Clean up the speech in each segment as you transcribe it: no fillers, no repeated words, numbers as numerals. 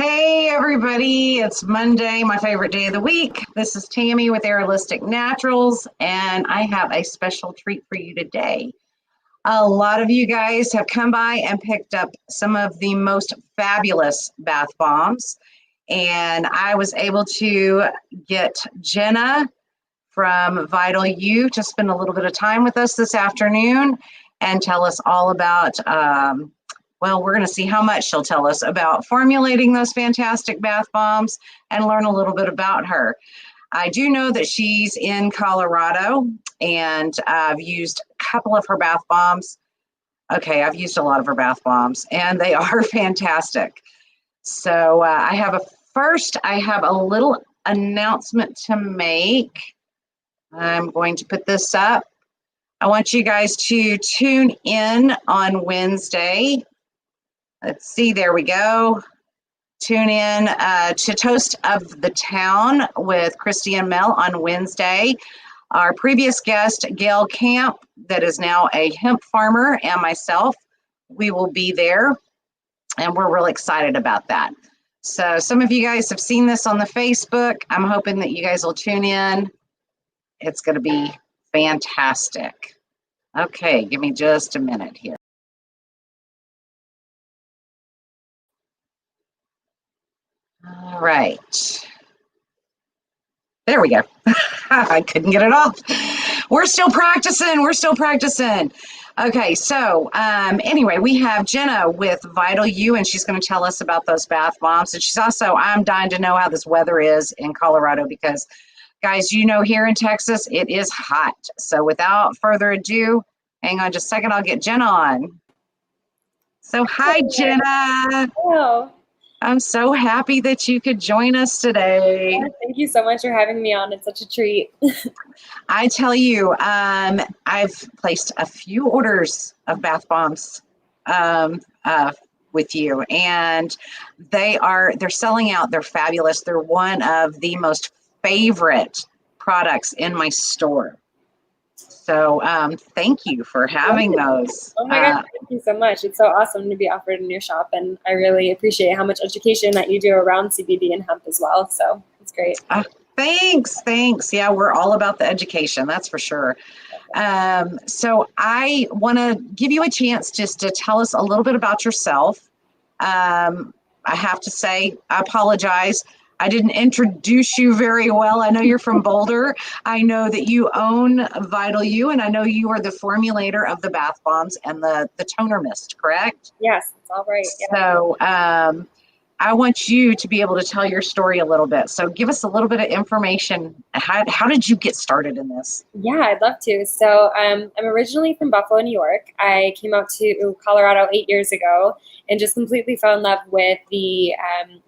Hey everybody, it's Monday, my favorite day of the week. This is Tammy with Aerolistic Naturals, and I have a special treat for you today. A lot of you guys have come by and picked up some of the most fabulous bath bombs, and I was able to get Jenna from Vital U to spend a little bit of time with us this afternoon and tell us all about well, we're going to see how much she'll tell us about formulating those fantastic bath bombs and learn a little bit about her. I do know that she's in Colorado, and I've used a couple of her bath bombs. Okay, I've used a lot of her bath bombs, and they are fantastic. So I have a little announcement to make. I'm going to put this up. I want you guys to tune in on Wednesday. Let's see, there we go. Tune in to Toast of the Town with Christy and Mel on Wednesday. Our previous guest, Gail Camp, that is now a hemp farmer, and myself, we will be there, and we're really excited about that. So some of you guys have seen this on the Facebook. I'm hoping that you guys will tune in. It's going to be fantastic. Okay, give me just a minute here. All right. There we go. I couldn't get it off. We're still practicing. Okay, so anyway, we have Jenna with Vital U, and she's going to tell us about those bath bombs. And she's also, I'm dying to know how this weather is in Colorado because, guys, you know, here in Texas, it is hot. So without further ado, hang on just a second, I'll get Jenna on. So hi, Jenna. Hello. I'm so happy that you could join us today. Yeah, thank you so much for having me on. It's such a treat. I tell you, I've placed a few orders of bath bombs with you, and they're selling out. They're fabulous. They're one of the most favorite products in my store. So thank you for having those. Oh my gosh, thank you so much. It's so awesome to be offered in your shop, and I really appreciate how much education that you do around CBD and hemp as well. So it's great. Thanks. Yeah, we're all about the education, that's for sure. So I want to give you a chance just to tell us a little bit about yourself. I have to say, I apologize. I didn't introduce you very well. I know you're from Boulder. I know that you own Vital U, and I know you are the formulator of the bath bombs and the toner mist, correct? Yes, it's all right. Yeah. So I want you to be able to tell your story a little bit. So give us a little bit of information. How did you get started in this? Yeah, I'd love to. So I'm originally from Buffalo, New York. I came out to Colorado 8 years ago and just completely fell in love with the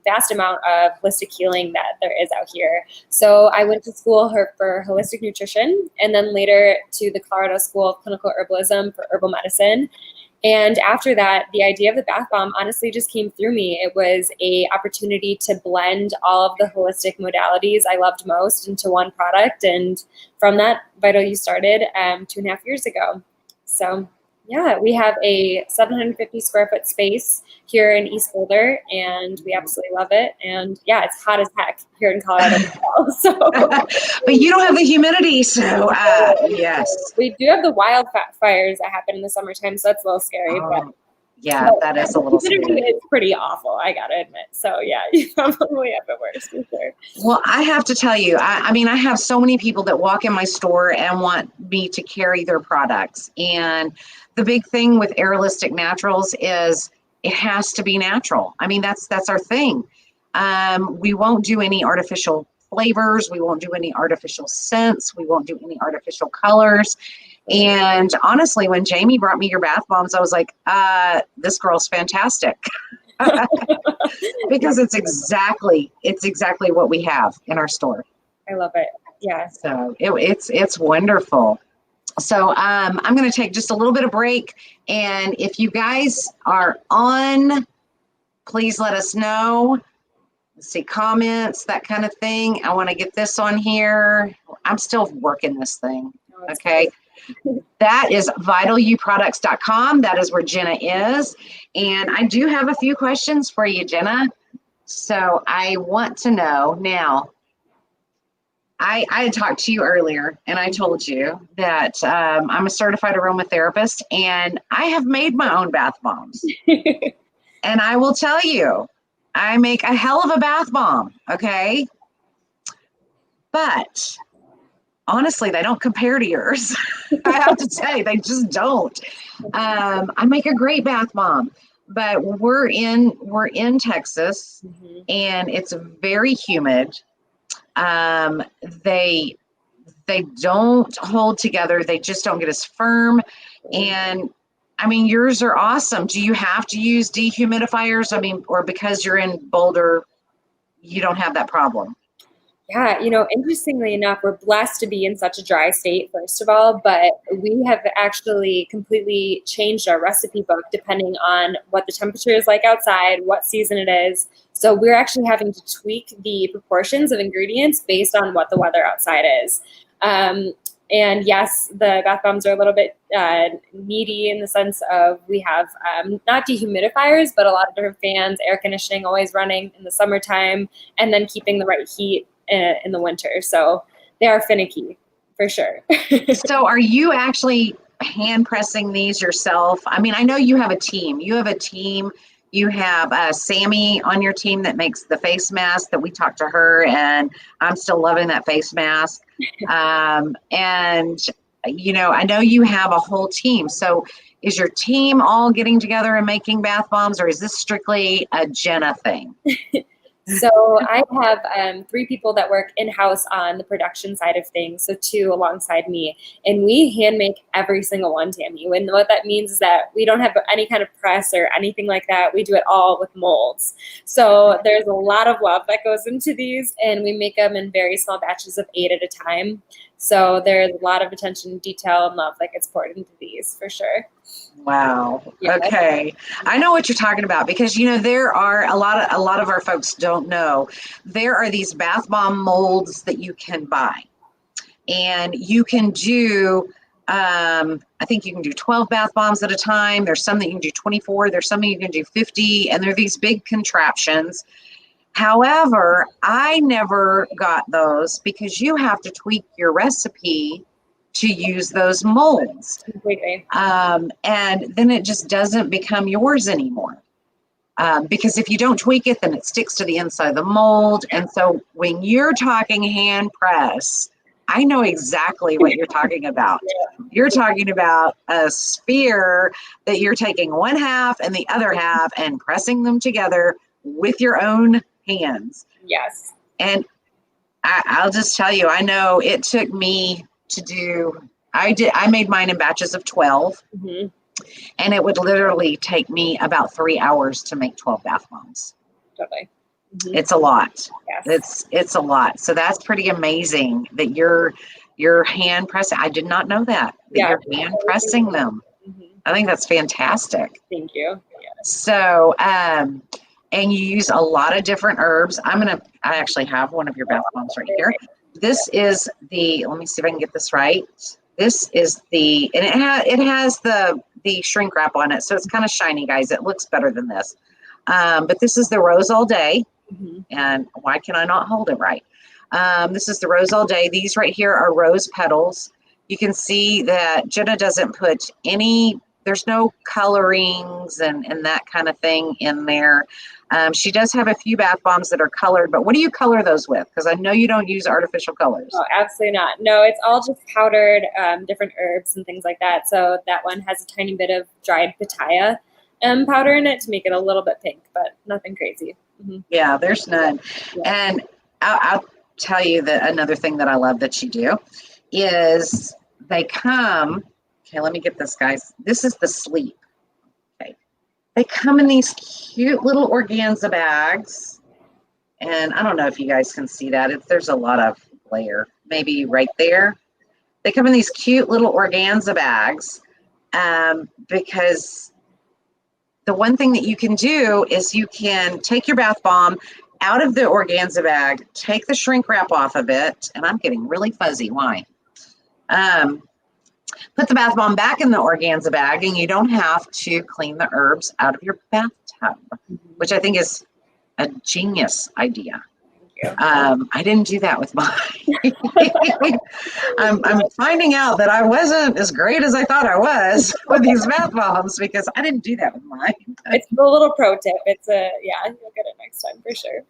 vast amount of holistic healing that there is out here. So I went to school for holistic nutrition, and then later to the Colorado School of Clinical Herbalism for herbal medicine. And after that, the idea of the bath bomb honestly just came through me. It was an opportunity to blend all of the holistic modalities I loved most into one product. And from that, Vital U started 2.5 years ago. So yeah, we have a 750 square foot space here in East Boulder, and we absolutely love it. And yeah, it's hot as heck here in Colorado as well. So, but you don't have the humidity, so yes. We do have the wildfires that happen in the summertime, so that's a little scary. But yeah, that is a little scary. It's pretty awful, I gotta admit. So yeah, you probably have it worse for sure. Well, I have to tell you, I mean, I have so many people that walk in my store and want me to carry their products. And the big thing with Aerolistic Naturals is it has to be natural. I mean, that's our thing. We won't do any artificial flavors. We won't do any artificial scents. We won't do any artificial colors. And honestly, when Jamie brought me your bath bombs, I was like, this girl's fantastic. Because it's exactly what we have in our store. I love it. Yeah. So it's wonderful. So I'm going to take just a little bit of break, and if you guys are on, please let us know. Let's see, comments, that kind of thing. I want to get this on here. I'm still working this thing. Okay. That is vitaluproducts.com. That is where Jenna is. And I do have a few questions for you, Jenna. So I want to know now. I had talked to you earlier, and I told you that I'm a certified aromatherapist, and I have made my own bath bombs. And I will tell you, I make a hell of a bath bomb, okay? But honestly, they don't compare to yours. I have to say, they just don't. I make a great bath bomb, but we're in Texas, and it's very humid. They don't hold together. They just don't get as firm. And I mean, yours are awesome. Do you have to use dehumidifiers? I mean, or because you're in Boulder, you don't have that problem? Yeah, interestingly enough, we're blessed to be in such a dry state, first of all, but we have actually completely changed our recipe book depending on what the temperature is like outside, what season it is. So we're actually having to tweak the proportions of ingredients based on what the weather outside is. And yes, the bath bombs are a little bit needy in the sense of we have not dehumidifiers, but a lot of different fans, air conditioning always running in the summertime, and then keeping the right heat in the winter. So they are finicky for sure. So are you actually hand pressing these yourself? I mean, I know you have a team. You have Sammy on your team that makes the face mask that we talked to her, and I'm still loving that face mask. And, I know you have a whole team. So is your team all getting together and making bath bombs, or is this strictly a Jenna thing? So I have 3 people that work in-house on the production side of things, so 2 alongside me, and we hand make every single one, Tammy. And what that means is that we don't have any kind of press or anything like that. We do it all with molds. So there's a lot of love that goes into these, and we make them in very small batches of 8 at a time. So there's a lot of attention, detail, and love that gets poured into these for sure. Wow. Yeah. Okay. I know what you're talking about because there are a lot of our folks don't know. There are these bath bomb molds that you can buy. And you can do I think you can do 12 bath bombs at a time. There's some that you can do 24, there's some that you can do 50, and they're these big contraptions. However, I never got those because you have to tweak your recipe to use those molds. Completely. And then it just doesn't become yours anymore. Because if you don't tweak it, then it sticks to the inside of the mold. And so when you're talking hand press, I know exactly what you're talking about. You're talking about a sphere that you're taking one half and the other half and pressing them together with your own hands. Yes. And I'll just tell you, I know it took me to do, I made mine in batches of 12. Mm-hmm. And it would literally take me about 3 hours to make 12 bath bombs. Totally. Mm-hmm. It's a lot. Yes. It's a lot. So that's pretty amazing that you're hand pressing. I did not know that you're hand pressing them. Mm-hmm. I think that's fantastic. Thank you. Yeah. So, and you use a lot of different herbs. I actually have one of your bath bombs right here. This is let me see if I can get this right. This is and it has the shrink wrap on it. So it's kind of shiny, guys. It looks better than this. But this is the Rose All Day. Mm-hmm. And why can I not hold it right? This is the Rose All Day. These right here are rose petals. You can see that Jenna doesn't put there's no colorings and that kind of thing in there. She does have a few bath bombs that are colored, but what do you color those with? Because I know you don't use artificial colors. Oh, absolutely not. No, it's all just powdered, different herbs and things like that. So that one has a tiny bit of dried pitaya powder in it to make it a little bit pink, but nothing crazy. Mm-hmm. Yeah, there's none. Yeah. And I'll tell you that another thing that I love that you do is they come. Okay, let me get this, guys. This is the sleep. Okay. They come in these cute little organza bags. And I don't know if you guys can see that. There's a lot of glare, maybe right there. They come in these cute little organza bags because the one thing that you can do is you can take your bath bomb out of the organza bag, take the shrink wrap off of it, and I'm getting really fuzzy. Why? Put the bath bomb back in the organza bag, and you don't have to clean the herbs out of your bathtub, which I think is a genius idea. Thank you. I didn't do that with mine. I'm finding out that I wasn't as great as I thought I was with these bath bombs because I didn't do that with mine. It's a little pro tip. Yeah, you'll get it next time for sure.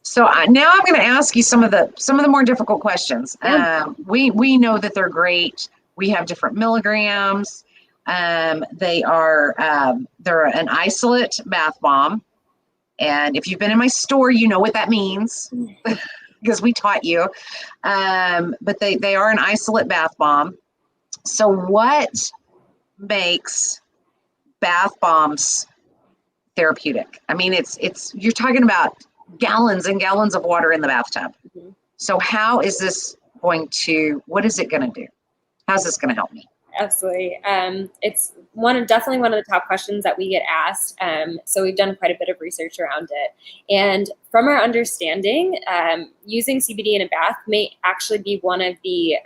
So now I'm going to ask you some of the more difficult questions. Yeah. We know that they're great. We have different milligrams. They're an isolate bath bomb. And if you've been in my store, you know what that means because we taught you. But they are an isolate bath bomb. So what makes bath bombs therapeutic? I mean, it's you're talking about gallons and gallons of water in the bathtub. Mm-hmm. So what is it going to do? How's this going to help me? Absolutely. It's definitely one of the top questions that we get asked. So we've done quite a bit of research around it. And from our understanding, using CBD in a bath may actually be one of the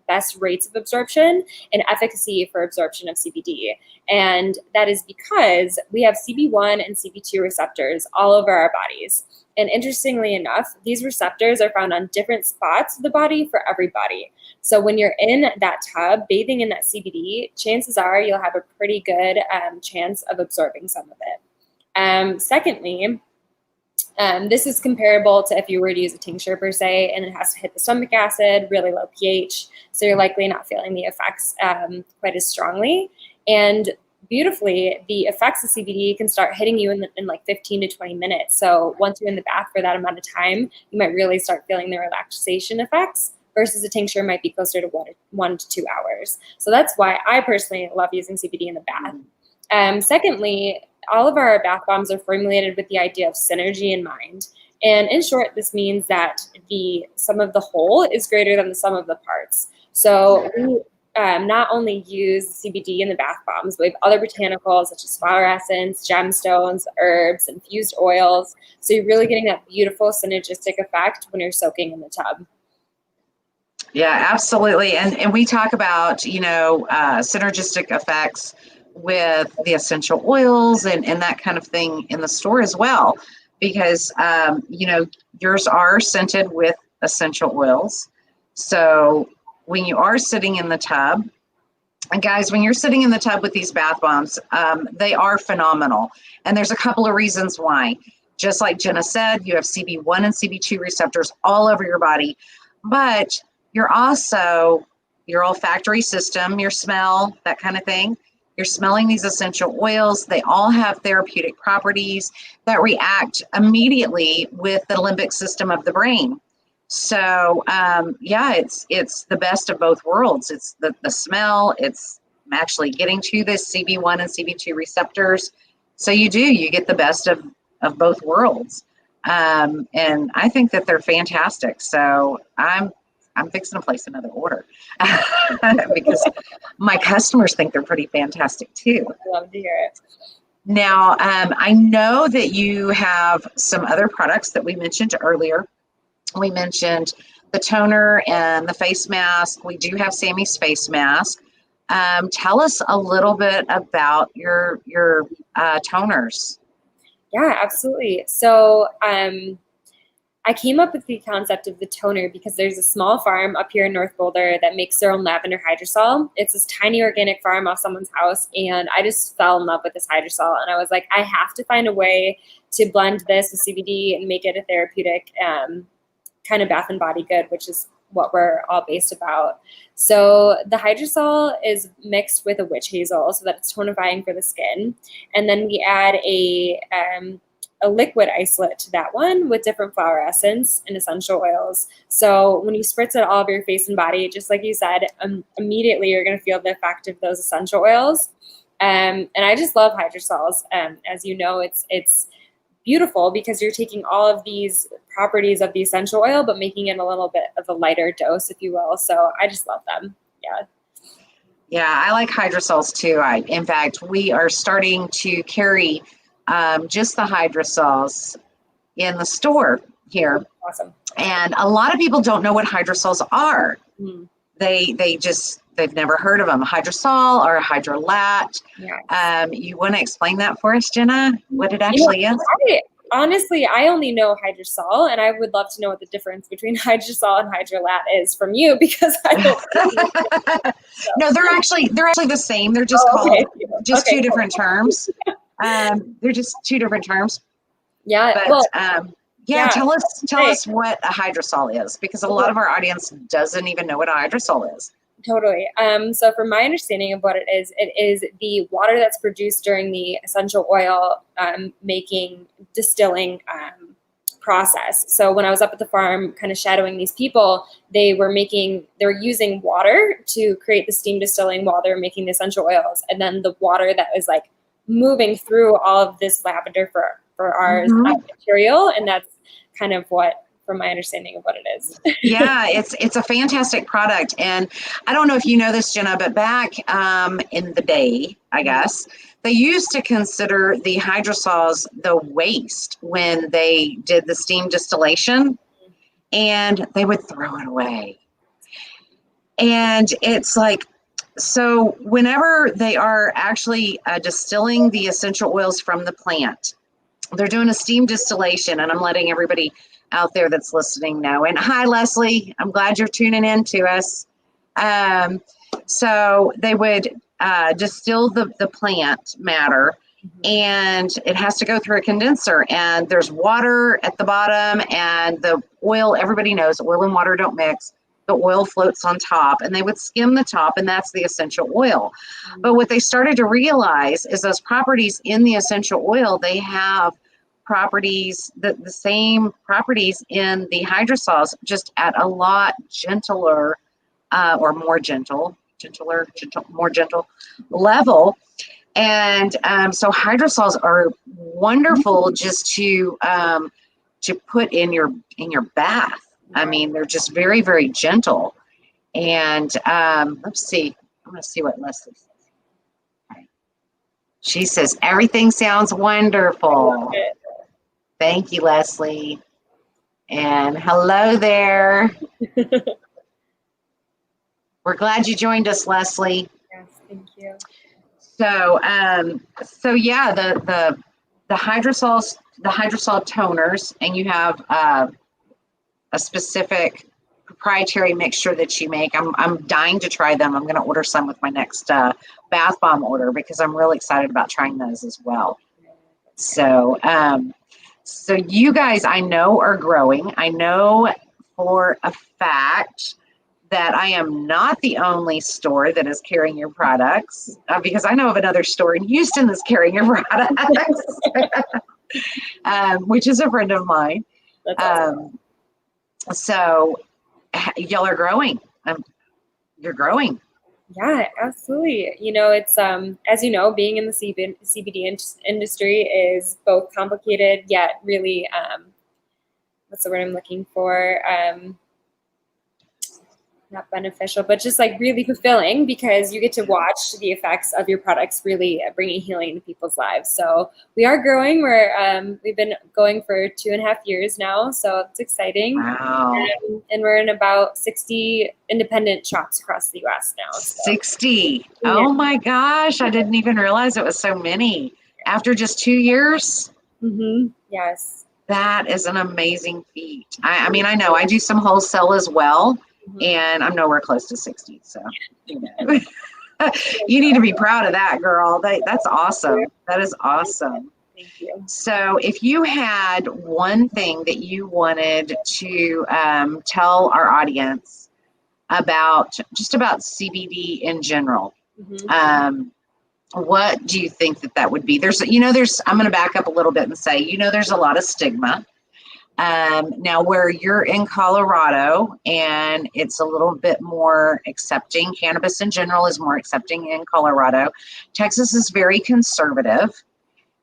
best rates of absorption and efficacy for absorption of CBD. And that is because we have CB1 and CB2 receptors all over our bodies. And interestingly enough, these receptors are found on different spots of the body for every body. So when you're in that tub, bathing in that CBD, chances are you'll have a pretty good chance of absorbing some of it. Secondly, this is comparable to if you were to use a tincture per se, and it has to hit the stomach acid, really low pH. So you're likely not feeling the effects quite as strongly. And beautifully, the effects of CBD can start hitting you in like 15 to 20 minutes. So once you're in the bath for that amount of time, you might really start feeling the relaxation effects versus a tincture might be closer to 1 to 2 hours. So that's why I personally love using CBD in the bath. Secondly, all of our bath bombs are formulated with the idea of synergy in mind. And in short, this means that the sum of the whole is greater than the sum of the parts. So we not only use CBD in the bath bombs, but we have other botanicals such as flower essence, gemstones, herbs, infused oils. So you're really getting that beautiful synergistic effect when you're soaking in the tub. Yeah, absolutely. And we talk about, synergistic effects with the essential oils and that kind of thing in the store as well, because, yours are scented with essential oils. So when you are sitting in the tub, and guys, when you're sitting in the tub with these bath bombs, they are phenomenal. And there's a couple of reasons why. Just like Jenna said, you have CB1 and CB2 receptors all over your body, but you're also your olfactory system, your smell, that kind of thing. You're smelling these essential oils. They all have therapeutic properties that react immediately with the limbic system of the brain. So, it's the best of both worlds. It's the smell. It's actually getting to this CB1 and CB2 receptors. So you get the best of both worlds. And I think that they're fantastic. So I'm fixing to place another order because my customers think they're pretty fantastic too. I love to hear it. Now, I know that you have some other products that we mentioned earlier. We mentioned the toner and the face mask. We do have Sammy's face mask. Tell us a little bit about your toners. Yeah, absolutely. So I came up with the concept of the toner because there's a small farm up here in North Boulder that makes their own lavender hydrosol. It's this tiny organic farm off someone's house, and I just fell in love with this hydrosol. And I was like, I have to find a way to blend this with CBD and make it a therapeutic kind of bath and body good, which is what we're all based about. So the hydrosol is mixed with a witch hazel so that it's tonifying for the skin. And then we add a liquid isolate to that one with different flower essence and essential oils. So when you spritz it all over your face and body, just like you said, immediately you're going to feel the effect of those essential oils. And I just love hydrosols. As you know, it's beautiful because you're taking all of these properties of the essential oil, but making it a little bit of a lighter dose, if you will. So I just love them. Yeah. Yeah, I like hydrosols too. In fact, we are starting to carry just the hydrosols in the store here. Awesome. And a lot of people don't know what hydrosols are. Mm. They've never heard of them. A hydrosol or a hydrolat. Yeah. You want to explain that for us, Jenna? What it actually is? honestly, I only know hydrosol, and I would love to know what the difference between hydrosol and hydrolat is from you, because I don't really know. No, they're actually the same. They're just Oh, called okay. just Okay, two cool. different terms. They're just two different terms. Yeah. But Well, yeah, yeah. tell Great. us what a hydrosol is, because a lot Well, of our audience doesn't even know what a hydrosol is. totally. So from my understanding of what it is the water that's produced during the essential oil distilling process. So when I was up at the farm kind of shadowing these people, they were using water to create the steam distilling while they're making the essential oils. And then the water that was like moving through all of this lavender for our material. And that's kind of what, from my understanding of what it is. Yeah, it's a fantastic product. And I don't know if you know this, Jenna, but back in the day, I guess, they used to consider the hydrosols the waste when they did the steam distillation, and they would throw it away. And it's like, so whenever they are actually distilling the essential oils from the plant, they're doing a steam distillation, and I'm letting everybody out there that's listening know. And hi, Leslie, I'm glad you're tuning in to us. So they would distill the plant matter, and it has to go through a condenser, and there's water at the bottom, and the oil, everybody knows oil and water don't mix. The oil floats on top, and they would skim the top, and that's the essential oil. But what they started to realize is those properties in the essential oil, they have properties, the same properties in the hydrosols, just at a lot gentler or more more gentle level. And so hydrosols are wonderful just to put in your bath. I mean, they're just very, very gentle. And let's see. I'm going to see what Leslie says. Right. She says, everything sounds wonderful. Thank you, Leslie. And hello there. We're glad you joined us, Leslie. Yes, thank you. So, yeah, the hydrosol toners, and you have a specific proprietary mixture that you make. I'm dying to try them. I'm going to order some with my next bath bomb order, because I'm really excited about trying those as well. So, so you guys, I know, are growing. I know for a fact that I am not the only store that is carrying your products, because I know of another store in Houston that's carrying your products, which is a friend of mine. That's awesome. So y'all are growing. You're growing. Yeah, absolutely. You know, it's as you know, being in the CBD industry is both complicated yet really what's the word I'm looking for? Not beneficial, but just like really fulfilling, because you get to watch the effects of your products really bringing healing into people's lives. So we are growing. We've been going for 2.5 years now, so it's exciting. Wow. And we're in about 60 independent shops across the U.S. now. So. 60. Yeah. Oh my gosh. I didn't even realize it was so many after just 2 years. Mm-hmm. Yes. That is an amazing feat. I mean, I know I do some wholesale as well, and I'm nowhere close to 60. So, you know, you need to be proud of that, girl. That's awesome. That is awesome. Thank you. So if you had one thing that you wanted to tell our audience about CBD in general, what do you think that would be? I'm going to back up a little bit and say, there's a lot of stigma. Now where you're in Colorado, and it's a little bit more accepting, cannabis in general is more accepting in Colorado. Texas is very conservative.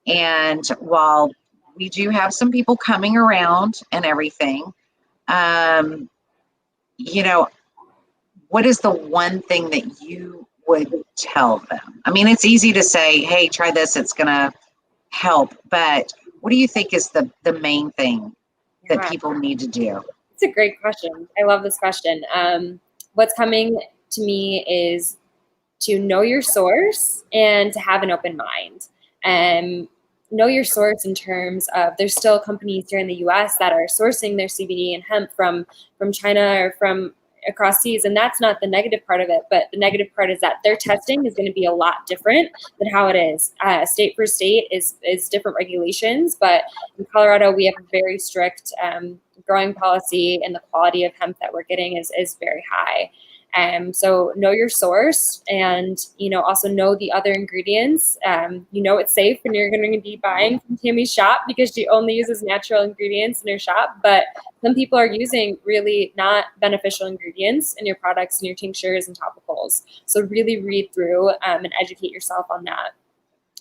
And while we do have some people coming around and everything, what is the one thing that you would tell them? I mean, it's easy to say, hey, try this, it's going to help. But what do you think is the main thing that people need to do? It's a great question. I love this question. What's coming to me is to know your source and to have an open mind. know your source in terms of there's still companies here in the US that are sourcing their CBD and hemp from China or from across seas, and that's not the negative part of it, but the negative part is that their testing is going to be a lot different than how it is state for state is different regulations. But in Colorado we have a very strict growing policy, and the quality of hemp that we're getting is very high. So know your source, and also know the other ingredients. It's safe when you're going to be buying from Tammy's shop because she only uses natural ingredients in her shop. But some people are using really not beneficial ingredients in your products and your tinctures and topicals. So really read through and educate yourself on that.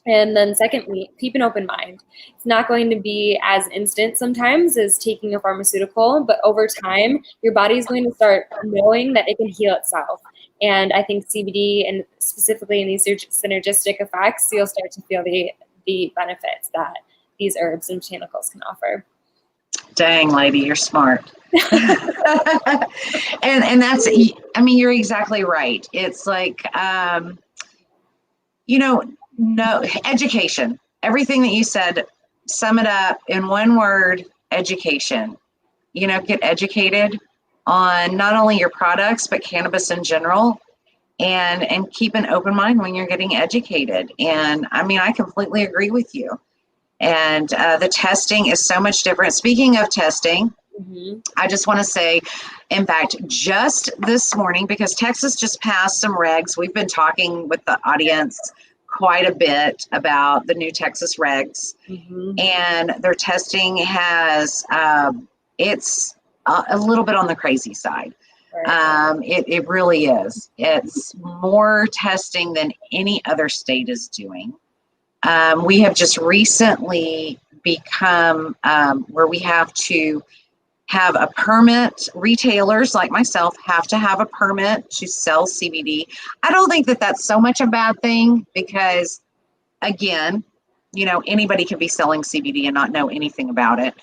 And then secondly, keep an open mind. It's not going to be as instant sometimes as taking a pharmaceutical, but over time, your body is going to start knowing that it can heal itself. And I think CBD, and specifically in these synergistic effects, you'll start to feel the benefits that these herbs and botanicals can offer. Dang, lady, you're smart. and that's, you're exactly right. It's like, no, education. Everything that you said, sum it up in one word: education. Get educated on not only your products, but cannabis in general, and keep an open mind when you're getting educated. And I completely agree with you. And the testing is so much different. Speaking of testing, I just want to say, in fact, just this morning, because Texas just passed some regs, we've been talking with the audience quite a bit about the new Texas regs, and their testing has, it's a little bit on the crazy side. It really is. It's more testing than any other state is doing. We have just recently become where we have to have a permit. Retailers like myself have to have a permit to sell CBD. I don't think that that's so much a bad thing because, again, anybody can be selling CBD and not know anything about it.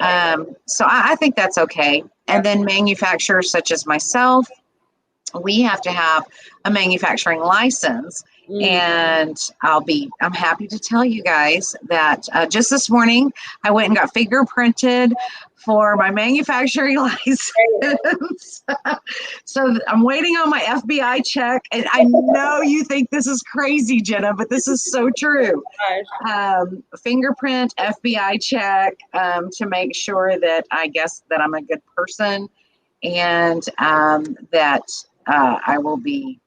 Absolutely. So I think that's okay. And then manufacturers such as myself, we have to have a manufacturing license. And I'm happy to tell you guys that just this morning I went and got fingerprinted for my manufacturing license. So I'm waiting on my FBI check, and I know you think this is crazy, Jenna, but this is so true. Fingerprint, FBI check, to make sure that I guess that I'm a good person, and that I will be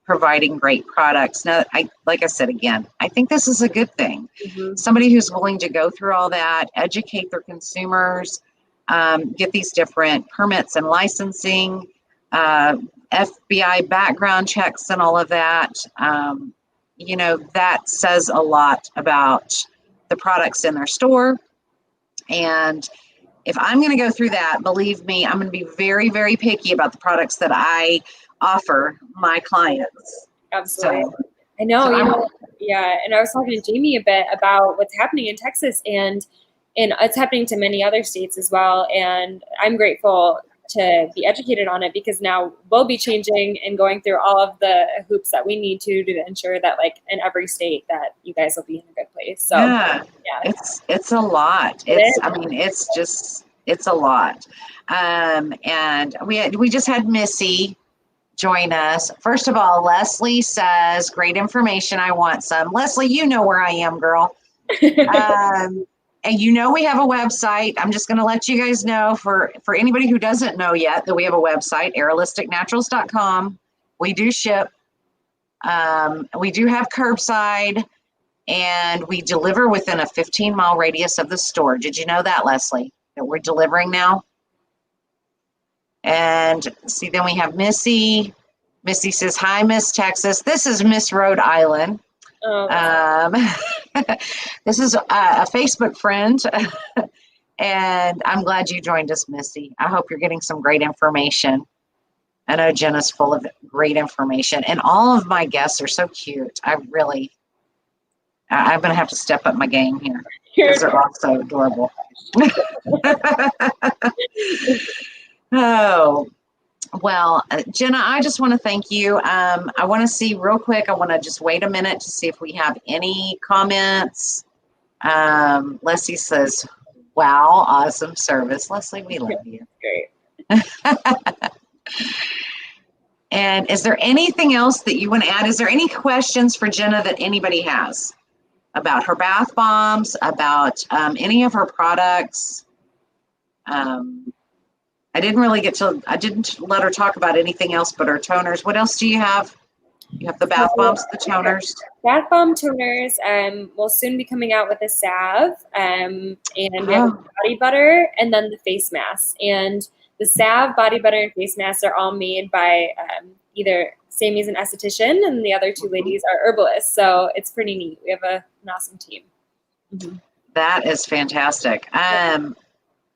providing great products. Now, like I said, again, I think this is a good thing. Somebody who's willing to go through all that, educate their consumers, get these different permits and licensing, FBI background checks and all of that, that says a lot about the products in their store. And if I'm going to go through that, believe me, I'm going to be very, very picky about the products that I offer my clients. Absolutely. So, I know, yeah. And I was talking to Jamie a bit about what's happening in Texas, and it's happening to many other states as well. And I'm grateful to be educated on it because now we'll be changing and going through all of the hoops that we need to ensure that, like, in every state that you guys will be in a good place. So yeah. It's a lot. It's a lot. And we just had Missy join us. First of all, Leslie says, great information. I want some. Leslie, you know where I am, girl. And we have a website. I'm just going to let you guys know for anybody who doesn't know yet that we have a website, aerialisticnaturals.com. We do ship. We do have curbside, and we deliver within a 15-mile radius of the store. Did you know that, Leslie, that we're delivering now? And see, then we have Missy. Missy says, hi, Miss Texas. This is Miss Rhode Island. This is a Facebook friend. And I'm glad you joined us, Missy. I hope you're getting some great information. I know Jenna's full of great information. And all of my guests are so cute. I'm going to have to step up my game here because they're all so adorable. Oh, well, Jenna, I just want to thank you. I want to see real quick. I want to just wait a minute to see if we have any comments. Leslie says, wow, awesome service. Leslie, we love you. Great. And is there anything else that you want to add? Is there any questions for Jenna that anybody has about her bath bombs, about any of her products? I didn't let her talk about anything else but her toners. What else do you have? You have the bath bombs, the toners. Bath bomb toners will soon be coming out with a salve, and we have a body butter, and then the face mask. And the salve, body butter, and face masks are all made by either Sammy's an esthetician, and the other two ladies are herbalists. So it's pretty neat. We have an awesome team. Mm-hmm. That is fantastic.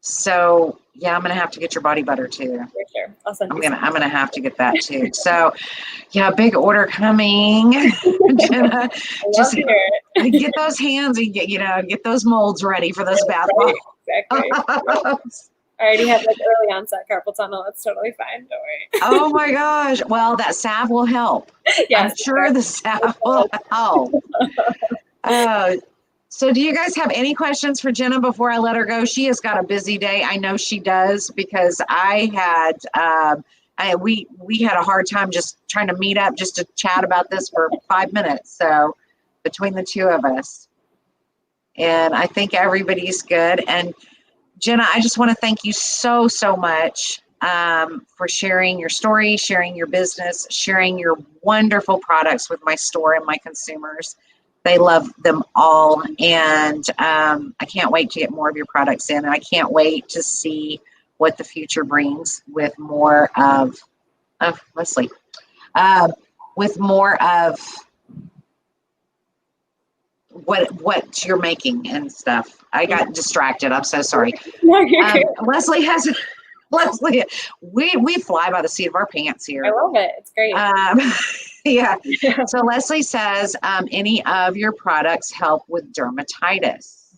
So yeah, I'm gonna have to get your body butter too. For sure. I'll send I'm gonna have to get that too. So yeah, big order coming. Jenna, just get those hands and get those molds ready for those bath bombs. Exactly. I already have early onset carpal tunnel. It's totally fine. Don't worry. Oh my gosh. Well, that salve will help. Yes, I'm sure the salve will help. So do you guys have any questions for Jenna before I let her go? She has got a busy day. I know she does, because we had a hard time just trying to meet up just to chat about this for 5 minutes. So between the two of us, and I think everybody's good. And Jenna, I just want to thank you so much for sharing your story, sharing your business, sharing your wonderful products with my store and my consumers. They love them all, and I can't wait to get more of your products in, and I can't wait to see what the future brings with more of Leslie, with more of what you're making and stuff. I got distracted. I'm so sorry. Leslie, we fly by the seat of our pants here. I love it. It's great. Yeah. So Leslie says, any of your products help with dermatitis?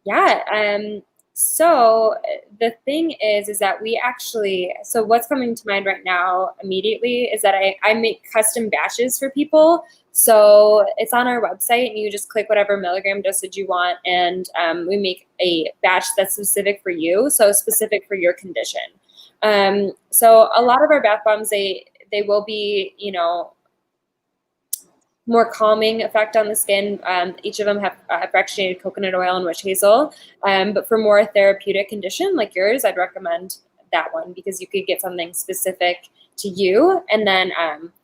Yeah. So the thing is that we actually, so what's coming to mind right now immediately is that I make custom batches for people. So it's on our website, and you just click whatever milligram dosage you want, and we make a batch that's specific for you, so specific for your condition. So a lot of our bath bombs, they will be, more calming effect on the skin. Each of them have fractionated coconut oil and witch hazel. But for more therapeutic condition like yours, I'd recommend that one, because you could get something specific to you. And then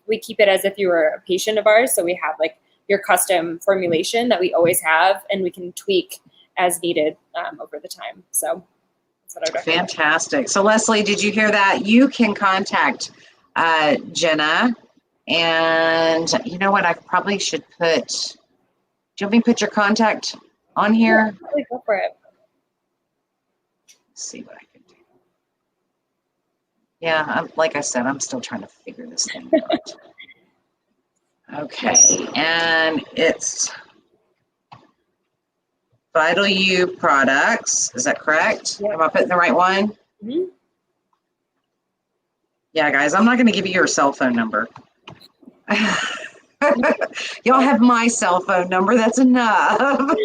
we keep it as if you were a patient of ours. So we have your custom formulation that we always have, and we can tweak as needed over the time. So that's what I'd recommend. Fantastic. So Leslie, did you hear that? You can contact Jenna. And you know what? I probably should do you want me to put your contact on here? Yeah, go for it. Let's see what I can do. Yeah, like I said, I'm still trying to figure this thing out. Okay, and it's Vital U Products. Is that correct? Yep. Am I putting the right one? Mm-hmm. Yeah, guys, I'm not going to give you your cell phone number. Y'all have my cell phone number. That's enough.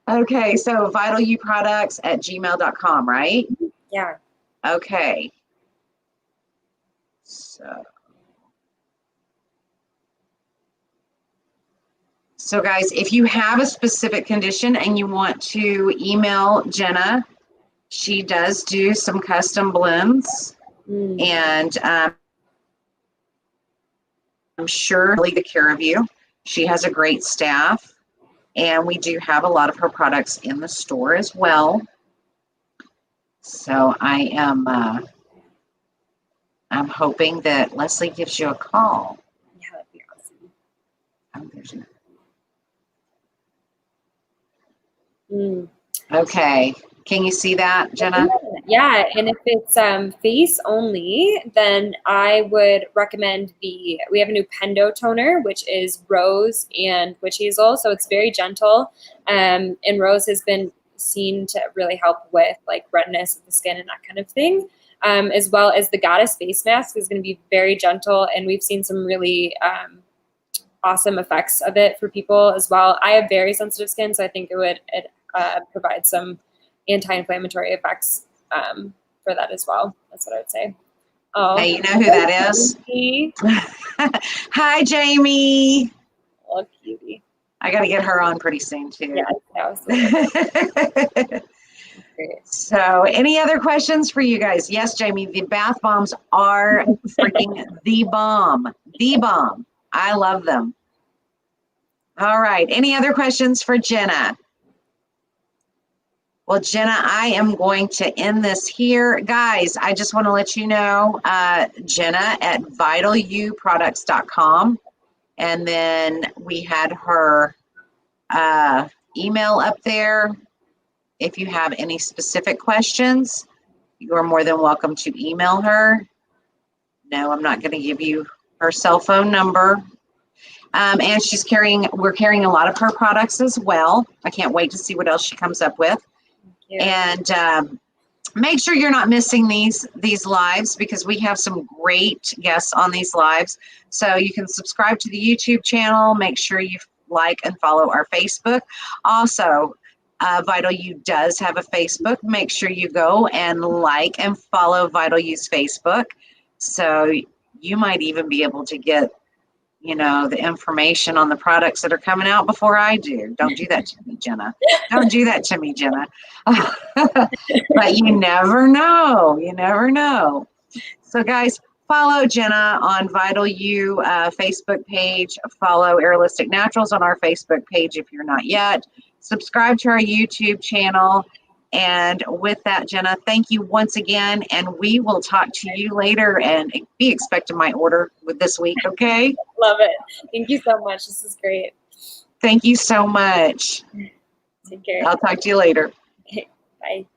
Okay, so vitaluproducts@gmail.com, right? Yeah. Okay. So guys, if you have a specific condition and you want to email Jenna, she does do some custom blends, and I'm sure she'll take care of you. She has a great staff, and we do have a lot of her products in the store as well. So I'm hoping that Leslie gives you a call. Yeah, that'd be awesome. Oh, there's your... Okay. Can you see that, Jenna? Yeah, and if it's face only, then I would recommend we have a new Pendo toner, which is rose and witch hazel. So it's very gentle. And rose has been seen to really help with redness of the skin and that kind of thing. as well as the Goddess face mask is going to be very gentle, and we've seen some really awesome effects of it for people as well. I have very sensitive skin, so I think it would provide some anti-inflammatory effects for that as well. That's what I would say. Oh, hey, you know who that is? Hi, Jamie. Oh, cutie. I got to get her on pretty soon too. Yeah, absolutely. So, any other questions for you guys? Yes, Jamie, the bath bombs are freaking the bomb. The bomb. I love them. All right. Any other questions for Jenna? Well, Jenna, I am going to end this here. Guys, I just want to let you know, Jenna at vitaluproducts.com. And then we had her email up there. If you have any specific questions, you are more than welcome to email her. No, I'm not going to give you her cell phone number. And we're carrying a lot of her products as well. I can't wait to see what else she comes up with. And make sure you're not missing these lives, because we have some great guests on these lives. So you can subscribe to the YouTube channel. Make sure you like and follow our Facebook. Also, Vital U does have a Facebook. Make sure you go and like and follow Vital U's Facebook. So you might even be able to get, the information on the products that are coming out before I do. Don't do that to me, Jenna. Don't do that to me, Jenna. But you never know. You never know. So, guys, follow Jenna on Vital U Facebook page. Follow Airlistic Naturals on our Facebook page if you're not yet. Subscribe to our YouTube channel. And with that, Jenna, thank you once again. And we will talk to you later, and be expecting my order with this week, okay? Love it. Thank you so much. This is great. Thank you so much. Take care. I'll talk to you later. Okay. Bye.